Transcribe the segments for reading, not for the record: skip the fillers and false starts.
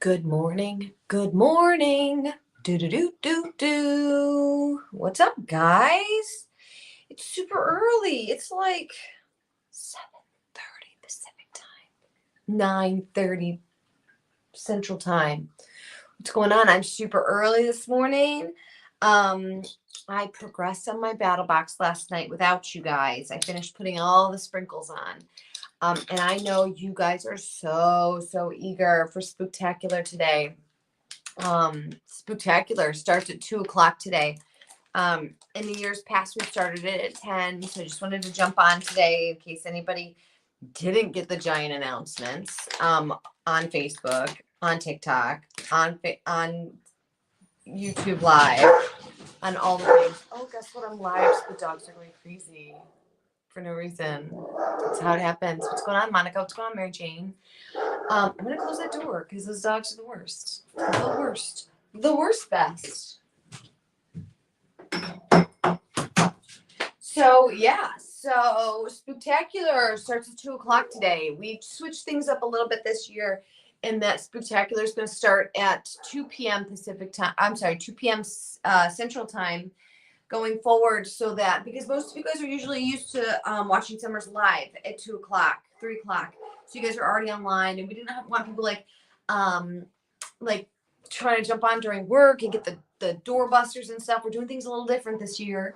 Good morning. Good morning. Do do do do do. What's up, guys? It's super early. It's like 7:30 Pacific time, 9:30 Central Time. What's going on? I'm super early this morning. Um, I progressed on my BattleBox last night without you guys. I finished putting all the sprinkles on. And I know you guys are so eager for Spooktacular today. Spooktacular starts at 2 o'clock today. In the years past, we started it at 10. So I just wanted to jump on today in case anybody didn't get the giant announcements on Facebook, on TikTok, on YouTube Live, on all the things. Oh, guess what? I'm live. So the dogs are going crazy for no reason. That's how it happens. What's going on, Monica? What's going on, Mary Jane? I'm gonna close that door because those dogs are the worst. The worst. The worst best. So Spooktacular starts at 2 o'clock today. We switched things up a little bit this year in that Spooktacular is going to start at 2 p.m. Pacific time. I'm sorry, 2 p.m. Central time going forward, so that because most of you guys are usually used to watching Summers live at 2 o'clock, 3 o'clock. So you guys are already online, and we didn't want people like trying to jump on during work and get the doorbusters and stuff. We're doing things a little different this year.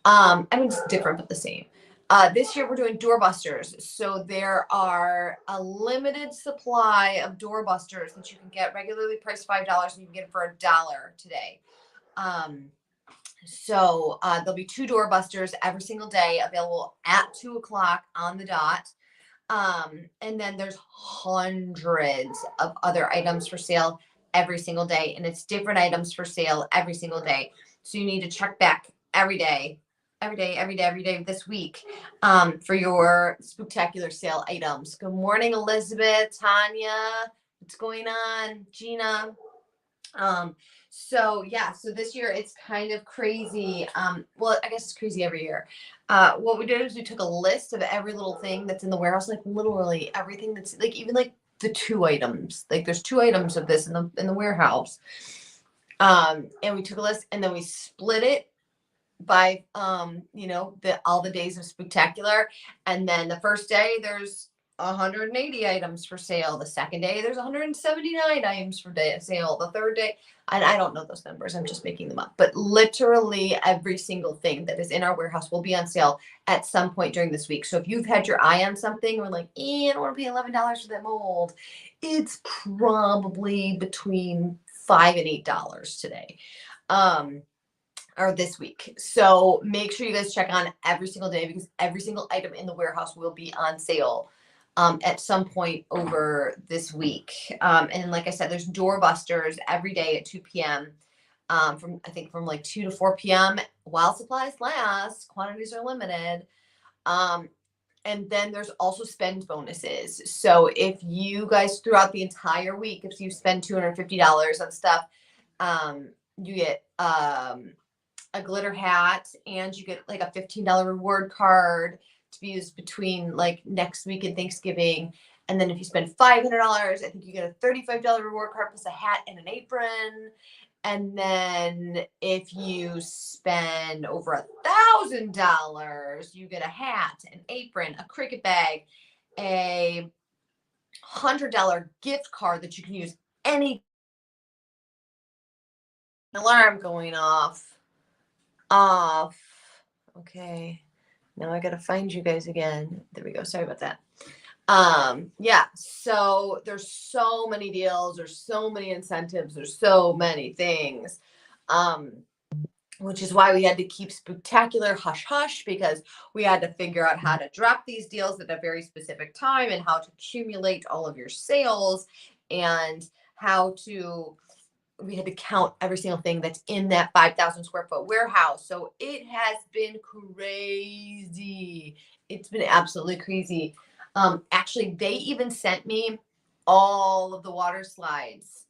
I mean, it's different but the same. This year we're doing doorbusters. So there are a limited supply of doorbusters that you can get regularly priced $5, and you can get it for $1 today. So there'll be 2 doorbusters every single day available at 2 o'clock on the dot. And then there's hundreds of other items for sale every single day, and it's different items for sale every single day. So you need to check back every day this week for your Spooktacular sale items. Good morning, Elizabeth, Tanya. What's going on? Gina. So this year it's kind of crazy. Well, I guess it's crazy every year. What we did is we took a list of every little thing that's in the warehouse, like literally everything that's like, even like the 2 items, like there's 2 items of this in the warehouse. And we took a list and then we split it by all the days of Spooktacular. And then the first day there's 180 items for sale. The second day there's 179 items for sale. The third day, and I don't know those numbers, I'm just making them up, but literally every single thing that is in our warehouse will be on sale at some point during this week. So if you've had your eye on something or like, I don't want to pay $11 for that mold, it's probably between $5 and $8 today. Or this week. So make sure you guys check on every single day, because every single item in the warehouse will be on sale at some point over this week. And like I said, there's doorbusters every day at 2 p.m. From like 2 to 4 p.m. while supplies last. Quantities are limited. And then there's also spend bonuses. So if you guys throughout the entire week, if you spend $250 on stuff, you get a glitter hat, and you get like a $15 reward card to be used between like next week and Thanksgiving. And then if you spend $500, I think you get a $35 reward card plus a hat and an apron. And then if you spend over $1,000, you get a hat, an apron, a cricket bag, a $100 gift card that you can use any alarm going off. Okay, now I gotta find you guys again. There we go. Sorry about that. So there's so many deals, there's so many incentives, there's so many things, which is why we had to keep Spooktacular hush hush, because we had to figure out how to drop these deals at a very specific time, and how to accumulate all of your sales, and we had to count every single thing that's in that 5,000 square foot warehouse. So it has been crazy. It's been absolutely crazy. Actually, they even sent me all of the water slides.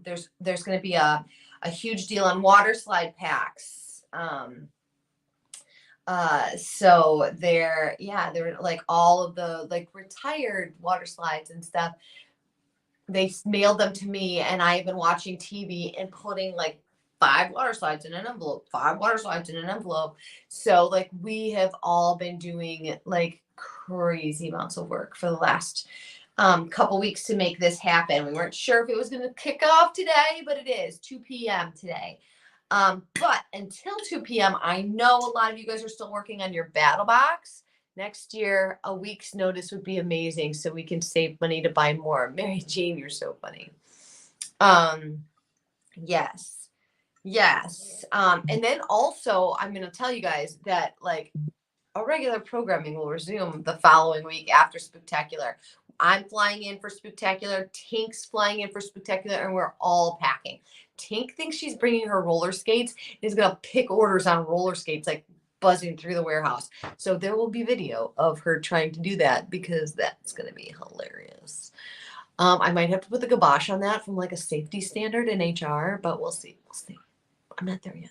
There's going to be a huge deal on water slide packs. So they're like all of the like retired water slides and stuff. they mailed them to me, and I've been watching TV and putting like 5 water slides in an envelope, 5 water slides in an envelope. So like we have all been doing like crazy amounts of work for the last couple weeks to make this happen. We weren't sure if it was going to kick off today, but it is 2 p.m. today. But until 2 p.m., I know a lot of you guys are still working on your BattleBox. Next year, a week's notice would be amazing so we can save money to buy more. Mary Jane, you're so funny. Yes. Yes. And then also, I'm going to tell you guys that like our regular programming will resume the following week after Spooktacular. I'm flying in for Spooktacular. Tink's flying in for Spooktacular, and we're all packing. Tink thinks she's bringing her roller skates and is going to pick orders on roller skates like buzzing through the warehouse. So there will be video of her trying to do that because that's going to be hilarious. I might have to put the kibosh on that from like a safety standard in HR, but we'll see. We'll see. I'm not there yet.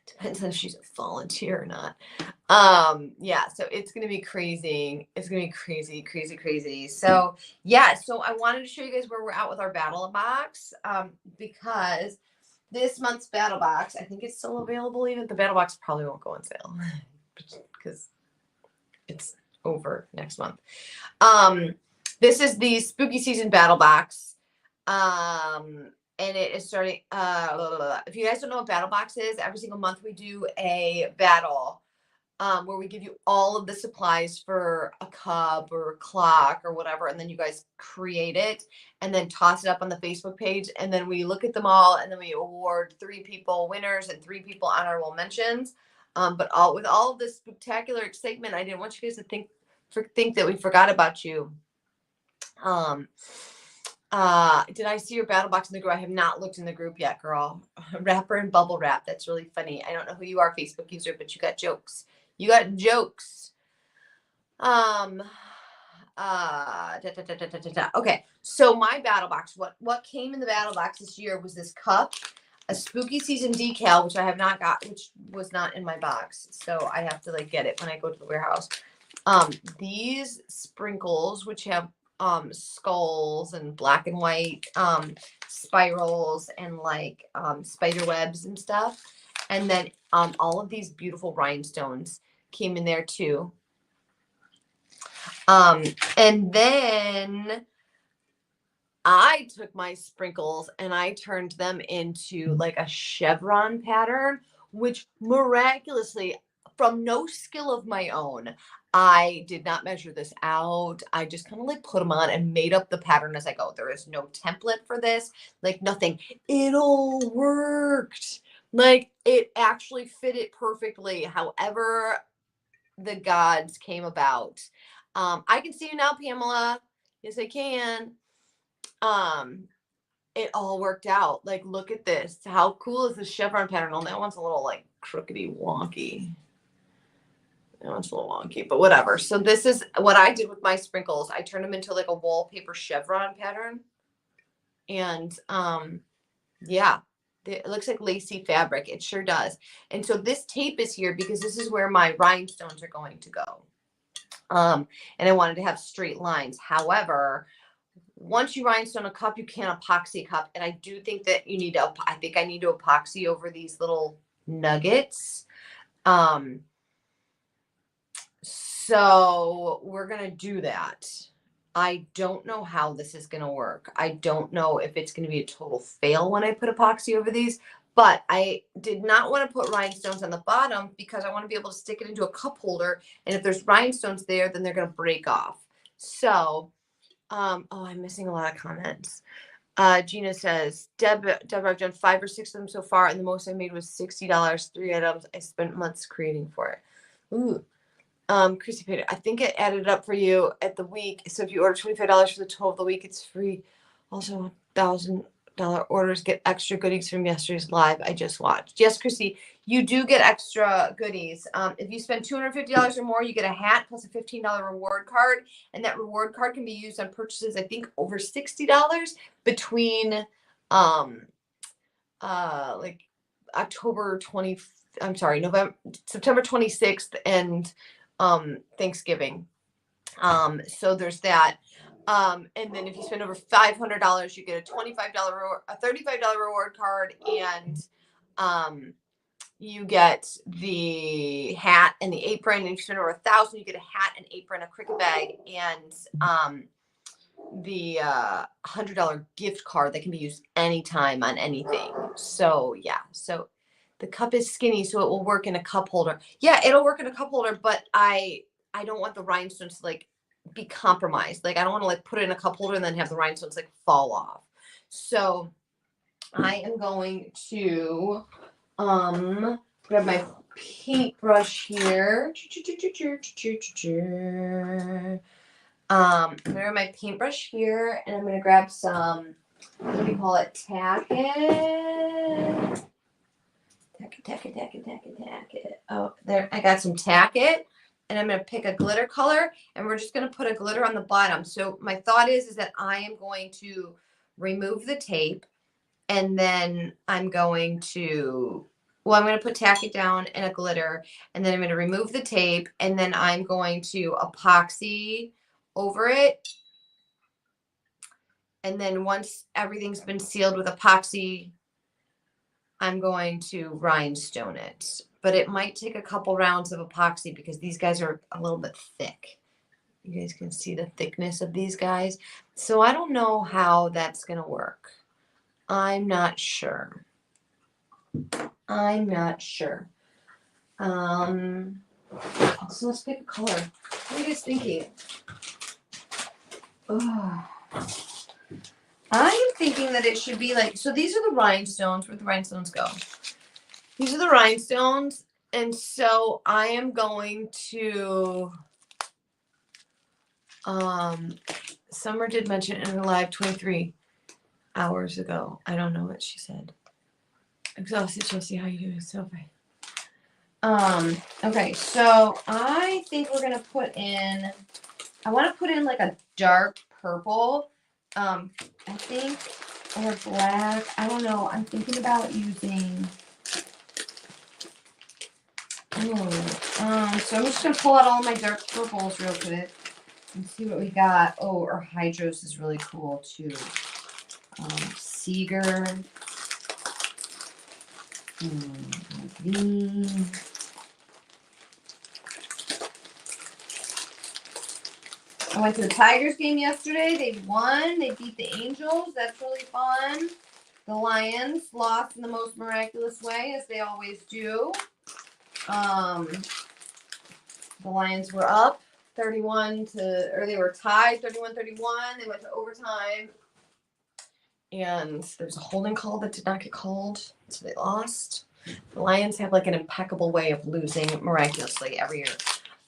Depends on if she's a volunteer or not. Yeah, so it's gonna be crazy. It's gonna be crazy, crazy, crazy. So yeah, so I wanted to show you guys where we're at with our BattleBox, because this month's BattleBox, I think it's still available. Even the BattleBox probably won't go on sale because it's over next month. This is the spooky season BattleBox. And it is starting. If you guys don't know what BattleBox is, every single month we do a battle where we give you all of the supplies for a cup or a clock or whatever, and then you guys create it and then toss it up on the Facebook page, and then we look at them all, and then we award 3 people winners and 3 people honorable mentions. But with all of this spectacular excitement, I didn't want you guys to think that we forgot about you. Did I see your BattleBox in the group? I have not looked in the group yet, girl. Rapper and bubble wrap. That's really funny. I don't know who you are, Facebook user, but you got jokes. You got jokes. Okay. So my BattleBox, what came in the BattleBox this year was this cup, a spooky season decal, which I have not got, which was not in my box. So I have to like get it when I go to the warehouse. These sprinkles, which have skulls and black and white spirals and like spider webs and stuff, and then all of these beautiful rhinestones came in there too. And then I took my sprinkles and I turned them into like a chevron pattern, which miraculously, from no skill of my own, I did not measure this out. I just kind of like put them on and made up the pattern as I go. There is no template for this, like nothing. It all worked. Like it actually fit it perfectly. However, the gods came about. I can see you now, Pamela. Yes, I can. It all worked out. Like, look at this. How cool is the chevron pattern? Oh, that one's a little like crookedy wonky. That one's a little wonky, but whatever. So this is what I did with my sprinkles. I turned them into like a wallpaper chevron pattern. And yeah, it looks like lacy fabric. It sure does. And so this tape is here because this is where my rhinestones are going to go. And I wanted to have straight lines. However, once you rhinestone a cup, you can't epoxy a cup. And I do think that you need to, I think I need to epoxy over these little nuggets. So we're going to do that. I don't know how this is going to work. I don't know if it's going to be a total fail when I put epoxy over these, but I did not want to put rhinestones on the bottom because I want to be able to stick it into a cup holder. And if there's rhinestones there, then they're going to break off. So, oh, I'm missing a lot of comments. Gina says, Deborah, I've done 5 or 6 of them so far, and the most I made was $60, 3 items. I spent months creating for it. Ooh. Chrissy Peter, I think it added up for you at the week. So if you order $25 for the total of the week, it's free. Also, $1,000 orders get extra goodies from yesterday's live I just watched. Yes, Chrissy, you do get extra goodies. If you spend $250 or more, you get a hat plus a $15 reward card, and that reward card can be used on purchases, I think, over $60 between like September 26th and Thanksgiving. So there's that. And then if you spend over $500, you get a $25 reward, a $35 reward card, and you get the hat and the apron. And if you spend over $1,000, you get a hat, an apron, a cricket bag, and the $100 gift card that can be used anytime on anything. So yeah, so the cup is skinny, so it will work in a cup holder. Yeah, it'll work in a cup holder, but I don't want the rhinestones to like be compromised. Like I don't want to like put it in a cup holder and then have the rhinestones like fall off. So I am going to grab my paintbrush here. I'm gonna grab my paintbrush here, and I'm gonna grab some, what do you call it, tack it. Tack it. Oh, there, I got some tack it, and I'm gonna pick a glitter color, and we're just gonna put a glitter on the bottom. So my thought is that I am going to remove the tape, and then I'm going to, well, I'm going to put tack it down and a glitter, and then I'm going to remove the tape, and then I'm going to epoxy over it. And then once everything's been sealed with epoxy, I'm going to rhinestone it. But it might take a couple rounds of epoxy because these guys are a little bit thick. You guys can see the thickness of these guys. So I don't know how that's going to work. I'm not sure. I'm not sure. So let's pick a color. What are you guys thinking? Oh. I'm thinking that it should be like, so these are the rhinestones. Where'd the rhinestones go? These are the rhinestones. And so I am going to, Summer did mention in her live 23 hours ago. I don't know what she said. Exhausted, Chelsea. How you doing? So fine. Okay, so I think we're gonna put in, I want to put in like a dark purple. I think, or black. I don't know. I'm thinking about using. So I'm just gonna pull out all my dark purples real quick and see what we got. Oh, or Hydros is really cool too. Seeger. Green. I went to the Tigers game yesterday. They won. They beat the Angels. That's really fun. The Lions lost in the most miraculous way, as they always do. The Lions were up 31 to, or they were tied 31-31. They went to overtime. And there's a holding call that did not get called, so they lost. The Lions have like an impeccable way of losing miraculously every year.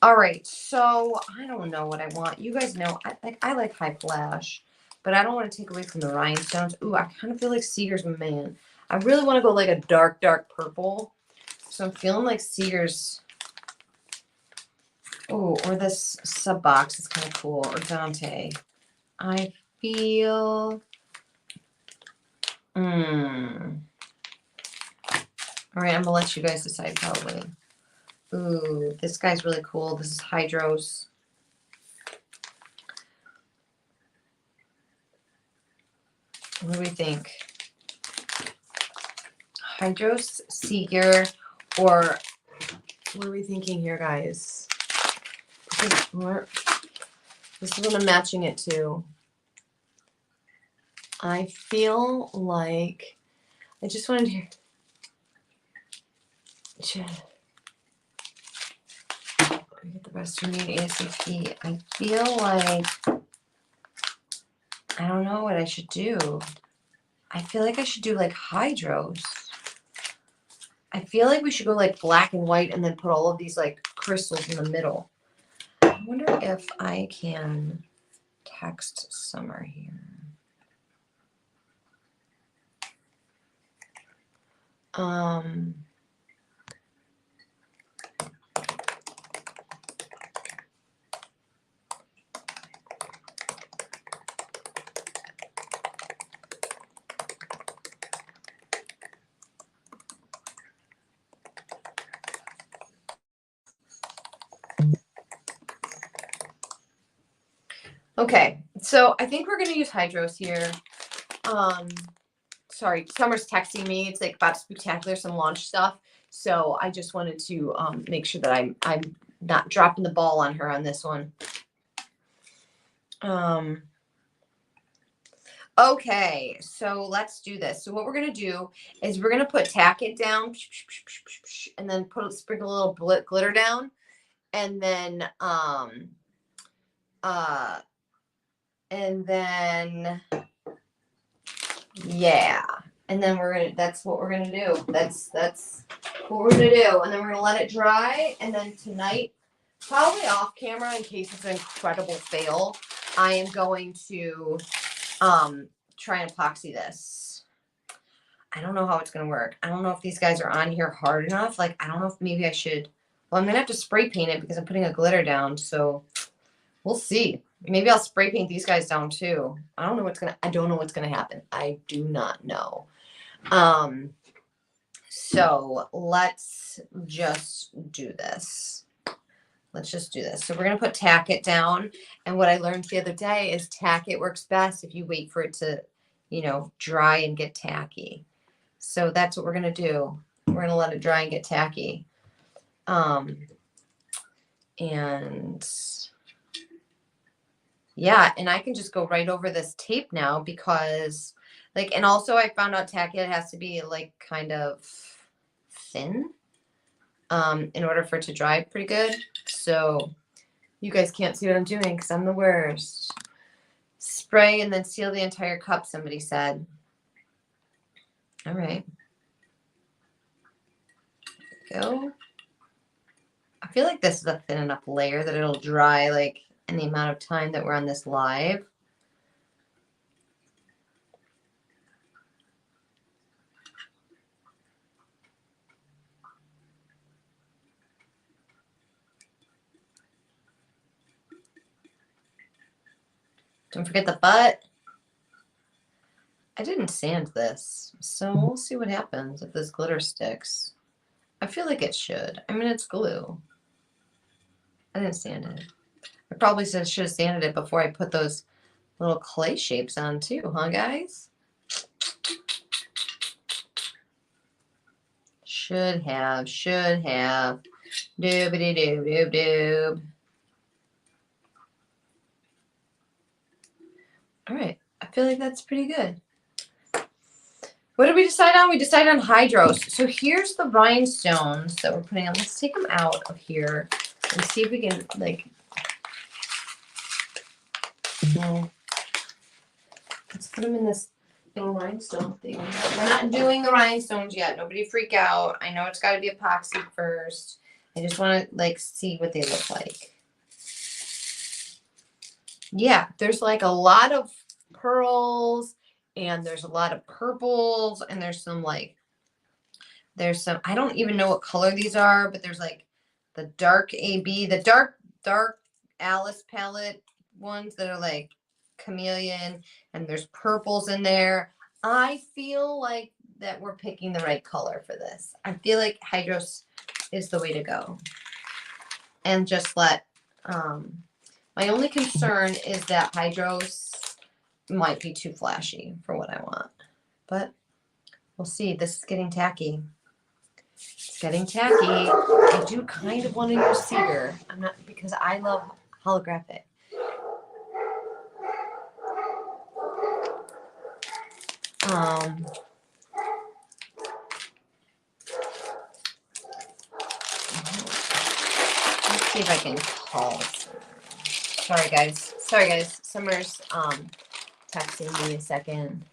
All right, so I don't know what I want. You guys know I like high flash, but I don't want to take away from the rhinestones. Ooh, I kind of feel like Seeger's my man. I really want to go like a dark, dark purple. So I'm feeling like Seeger's. Oh, or this sub box is kind of cool. Or Dante. I feel. All right, I'm gonna let you guys decide probably. Ooh, this guy's really cool. This is Hydros. What do we think? Hydros, Seeger, or what are we thinking here, guys? This is what I'm matching it to. I feel like I just wanted to get the rest you need ASAP. I feel like I don't know what I should do. I feel like I should do like Hydros. I feel like we should go like black and white and then put all of these like crystals in the middle. I wonder if I can text Summer here. Okay, So I think we're going to use hydros here. Sorry, Summer's texting me. It's like about Spooktacular, some launch stuff. So I just wanted to make sure that I'm not dropping the ball on her on this one. Okay, so let's do this. So what we're gonna do is we're gonna tack it down, and then sprinkle a little glitter down, and then yeah, and then that's what we're gonna do. That's what we're gonna do, and then we're gonna let it dry, and then tonight, probably off camera in case it's an incredible fail, I am going to try and epoxy this. I don't know how it's gonna work. I don't know if these guys are on here hard enough. Like, I don't know if maybe I should. Well, I'm gonna have to spray paint it because I'm putting a glitter down, so we'll see. Maybe I'll spray paint these guys down too. I don't know what's gonna happen. I do not know. So let's just do this. Let's just do this. So we're gonna tack it down. And what I learned the other day is tack it works best if you wait for it to, you know, dry and get tacky. So that's what we're gonna do. We're gonna let it dry and get tacky. And yeah, and I can just go right over this tape now because, like, and also I found out tacky, it has to be like kind of thin in order for it to dry pretty good. So you guys can't see what I'm doing because I'm the worst. Spray and then seal the entire cup, somebody said. All right. There we go. I feel like this is a thin enough layer that it'll dry like in the amount of time that we're on this live. Don't forget the butt. I didn't sand this, so we'll see what happens if this glitter sticks. I feel like it should. I mean, it's glue. I didn't sand it. I probably should have sanded it before I put those little clay shapes on too, huh, guys? Should have. Doobity-doob-doob-doob. All right, I feel like that's pretty good. What did we decide on? We decided on hydros. So here's the rhinestones that we're putting on. Let's take them out of here and see if we can, like, let's put them in this little rhinestone thing. We're not doing the rhinestones yet. Nobody freak out. I know it's got to be epoxy first. I just want to, like, see what they look like. Yeah, there's like a lot of pearls and there's a lot of purples and there's some, I don't even know what color these are, but there's like the dark AB, the dark Alice palette ones that are like chameleon, and there's purples in there. I feel like that we're picking the right color for this. I feel like hydros is the way to go. And just let, my only concern is that hydros might be too flashy for what I want, but we'll see. This is getting tacky. It's getting tacky. I do kind of want to use cedar. I'm not, because I love holographic. Let's see if I can call. Sorry guys. Summer's texting me a second.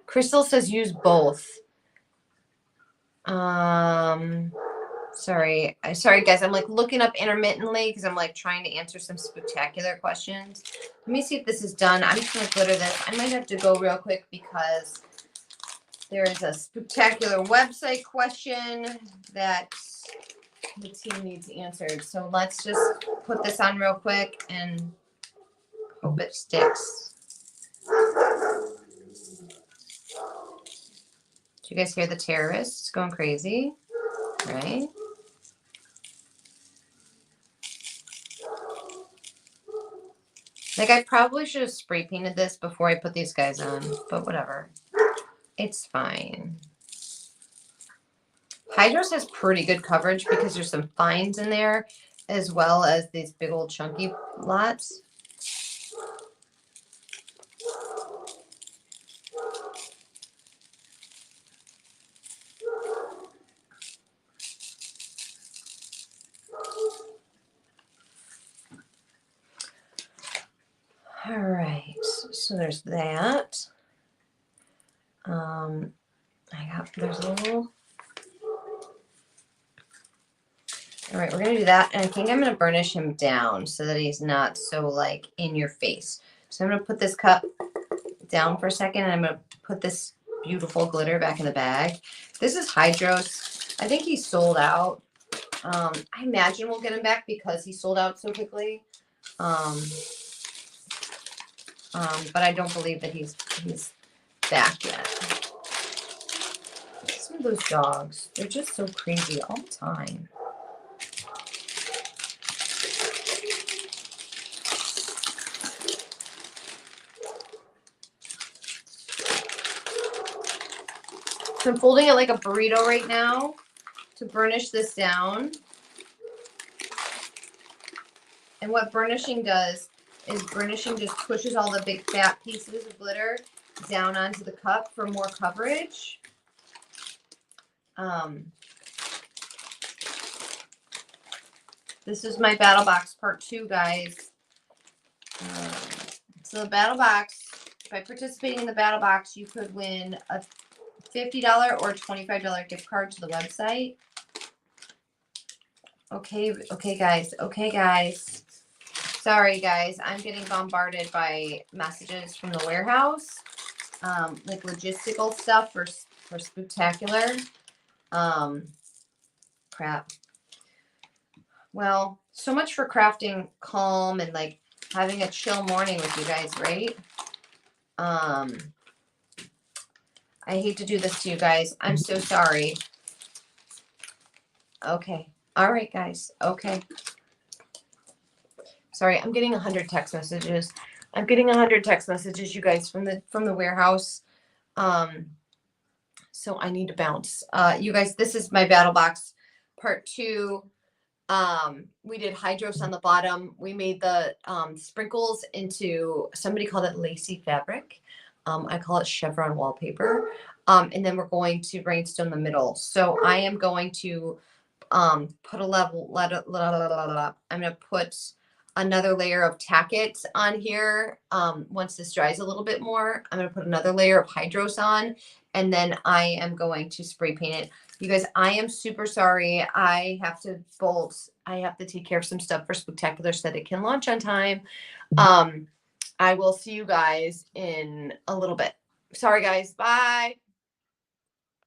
Crystal says use both. Sorry guys, I'm like looking up intermittently because I'm like trying to answer some Spooktacular questions. Let me see if this is done. I'm just gonna glitter this. I might have to go real quick because there is a Spooktacular website question that the team needs answered. So let's just put this on real quick and hope it sticks. Do you guys hear the terrorists going crazy? Right? Like, I probably should have spray painted this before I put these guys on, but whatever. It's fine. Hydros has pretty good coverage because there's some fines in there, as well as these big old chunky lots. All right, so there's that. There's a little. All right, we're gonna do that, and I think I'm gonna burnish him down so that he's not so like in your face. So I'm gonna put this cup down for a second, and I'm gonna put this beautiful glitter back in the bag. This is Hydros. I think he's sold out. I imagine we'll get him back because he sold out so quickly. But I don't believe that he's back yet. Some of those dogs, they're just so crazy all the time. So I'm folding it like a burrito right now to burnish this down. And what burnishing does is burnishing just pushes all the big fat pieces of glitter down onto the cup for more coverage. This is my BattleBox part 2, guys. So the BattleBox, by participating in the BattleBox, you could win a $50 or $25 gift card to the website. Okay, guys. Sorry, guys. I'm getting bombarded by messages from the warehouse, like logistical stuff for Spooktacular. Crap. Well, so much for crafting calm and like having a chill morning with you guys, right? I hate to do this to you guys. I'm so sorry. Okay. All right, guys. Okay. Sorry, I'm getting 100 text messages. I'm getting 100 text messages, you guys, from the warehouse. So I need to bounce. You guys, this is my BattleBox part 2. We did Hydros on the bottom. We made the sprinkles into, somebody called it lacy fabric. I call it chevron wallpaper. And then we're going to rhinestone the middle. So I am going to put I'm going to put another layer of tacket on here. Once this dries a little bit more, I'm going to put another layer of Hydros on, and then I am going to spray paint it. You guys, I am super sorry. I have to bolt. I have to take care of some stuff for Spooktacular so that it can launch on time. I will see you guys in a little bit. Sorry, guys. Bye.